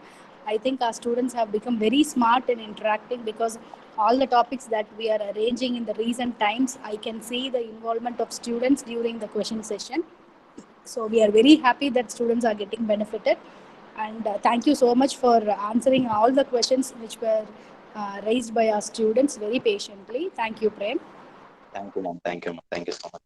I think our students have become very smart in interacting because all the topics that we are arranging in the recent times, I can see the involvement of students during the question session. So we are very happy that students are getting benefited. And thank you so much for answering all the questions which were raised by our students very patiently. Thank you, Prem. Thank you, ma'am. Thank you, ma'am. Thank you so much.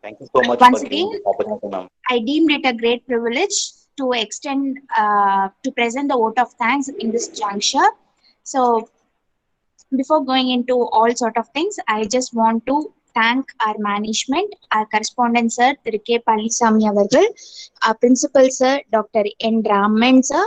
Thank you so much once for again, giving this opportunity, ma'am. I deemed it a great privilege to extend, to present the vote of thanks in this juncture. So, before going into all sort of things, I just want to thank our management, our correspondent sir, Thiru K. Palisamy avargal, our principal sir, Dr. N. Raman sir,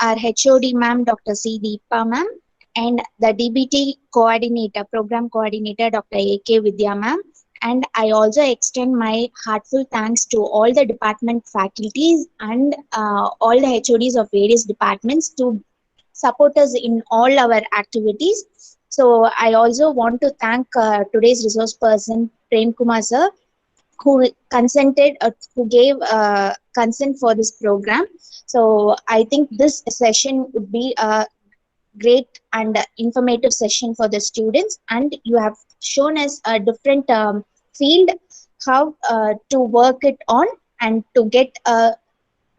our HOD ma'am, Dr. C. Deepa ma'am, and the DBT coordinator, program coordinator, Dr. A.K. Vidya ma'am. And I also extend my heartful thanks to all the department faculties and all the HODs of various departments to support us in all our activities. So I also want to thank today's resource person, Prem Kumar sir, who consented, who gave consent for this program. So I think this session would be a great and informative session for the students, and you have shown us a different field how to work it on and to get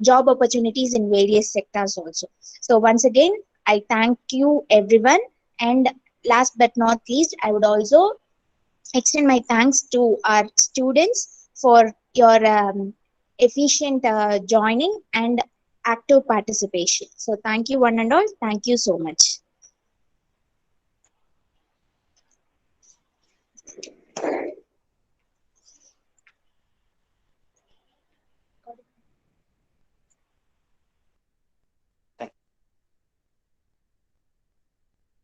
job opportunities in various sectors also. So once again, I thank you everyone, and last but not least, I would also extend my thanks to our students for your efficient joining and active participation. So thank you one and all. Thank you so much.